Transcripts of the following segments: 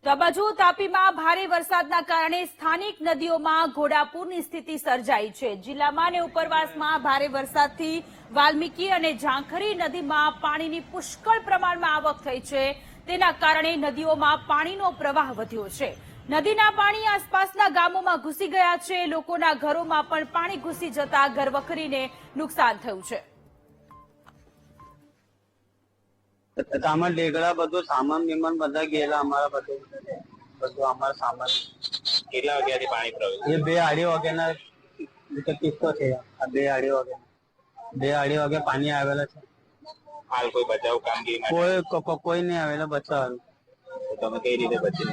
તો આ બાજુ તાપીમાં ભારે વરસાદના કારણે સ્થાનિક નદીઓમાં ઘોડાપૂરની સ્થિતિ સર્જાઈ છે। જિલ્લામાં અને ઉપરવાસમાં ભારે વરસાદથી વાલ્મીકી અને ઝાંખરી નદીમાં પાણીની પુષ્કળ પ્રમાણમાં આવક થઈ છે। તેના કારણે નદીઓમાં પાણીનો પ્રવાહ વધ્યો છે। નદીના પાણી આસપાસના ગામોમાં ઘૂસી ગયા છે। લોકોના ઘરોમાં પણ પાણી ઘૂસી જતા ઘરવખરીને નુકસાન થયું છે। આમાં ઢેગડા બધું સામાન બીમાન બધા ગયેલા અમારા બધું અમારા સામાન। કેટલા વાગ્યાથી પાણી પ્રવેશ? એ 2-2:30 વાગ્યાના કિસ્સો છે। આ 2-2:30 વાગે પાણી આવેલા છે। હાલ કોઈ બચાવ કામગીરી કોઈ નહીં આવેલા બચાવ। તમે કઈ રીતે બચી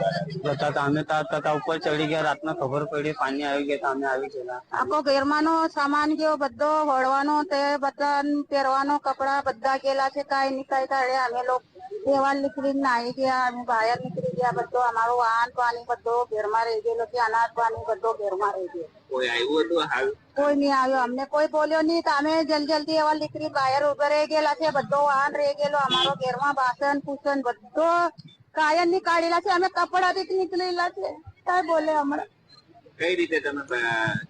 બતા અમે તા ઉપર ચડી ગયા। રાતના ખબર પડી પાણી આવી ગયા, અમે આવી ગયેલા। આખો ઘરમાંનો સામાન ગયો બધો, વળવાનો તે બધા પહેરવાનો કપડા બધા ગયેલા છે। કાંઈ નહીં કાંઈ કાઢે અમે લોકો દેવાલ નીકળીને નાહી ગયા, અમે બહાર નીકળી ગયા। બધો અમારો વાહન પાણી બધો ઘરમાં રહી ગયેલો છે। અનાજ પાણી બધો ઘરમાં રહી ગયો। કોઈ આવ્યું હતું હાલ? કોઈ નહીં આવ્યો, અમને કોઈ બોલ્યો નહીં તો અમે જલ્દી દેવાલ નીકળી બહાર ઉભા રહી ગયેલા છે। બધો વાહન રહી ગયેલો અમારો ઘરમાં, બાસણ કુસન બધો કાયમ ની કાઢેલા છે। અમે કપડાથી નીકળેલા છે। કાંઈ બોલે હમણાં? કઈ રીતે તમે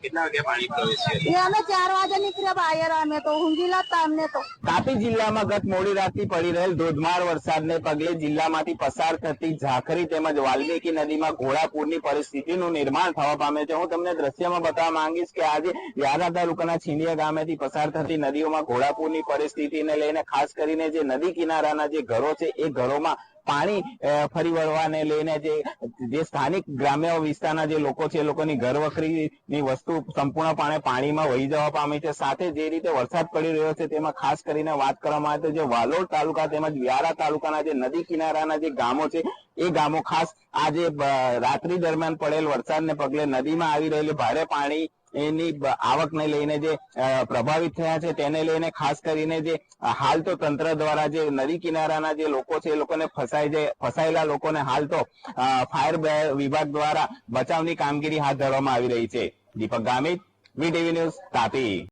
કેટલા વાગ્યા પાણી પ્રવેશ્યું? એ અમે 4 વાગે નીકળ્યા બહાર। અમે તો ઊંઘીલા હતા અમને તો। તાપી જિલ્લામાં ગત મોડી રાતથી પડી રહેલ ધોધમાર વરસાદને પગલે જિલ્લામાંથી પસાર થતી ઝાંખરી તેમજ વાલ્મીકી નદીમાં ઘોડાપૂરની પરિસ્થિતિનું નિર્માણ થવા પામે છે। હું તમને દ્રશ્યમાં બતાવવા માંગીશ કે આજે વ્યારા તાલુકાના છીંડિયા ગામેથી પસાર થતી નદીઓમાં ઘોડાપૂરની પરિસ્થિતિને લઈને ખાસ કરીને જે નદી કિનારાના જે ઘરો છે એ ઘરોમાં પાણી ફરી વળવાને લઈને જે સ્થાનિક ગ્રામ્ય વિસ્તારના જે લોકો છે એ લોકોની ઘરવખરીની વસ્તુ સંપૂર્ણપણે પાણીમાં વહી જવા પામી છે। સાથે જે રીતે વરસાદ પડી રહ્યો છે તેમાં ખાસ કરીને વાત કરવામાં આવે તો જે વાલોડ તાલુકા તેમજ વ્યારા તાલુકાના જે નદી કિનારાના જે ગામો છે એ ગામો ખાસ આજે રાત્રિ દરમિયાન પડેલ વરસાદને પગલે નદીમાં આવી રહેલી ભારે પાણી એની આવકને લઈને જે પ્રભાવિત થયા છે તેને લઈને ખાસ કરીને જે હાલ તો તંત્ર દ્વારા જે નદી કિનારાના જે લોકો છે એ લોકોને ફસાયેલા લોકોને હાલ તો ફાયર વિભાગ દ્વારા બચાવની કામગીરી હાથ ધરવામાં આવી રહી છે। દીપક ગામિત, વીટીવી ન્યૂઝ, તાપી।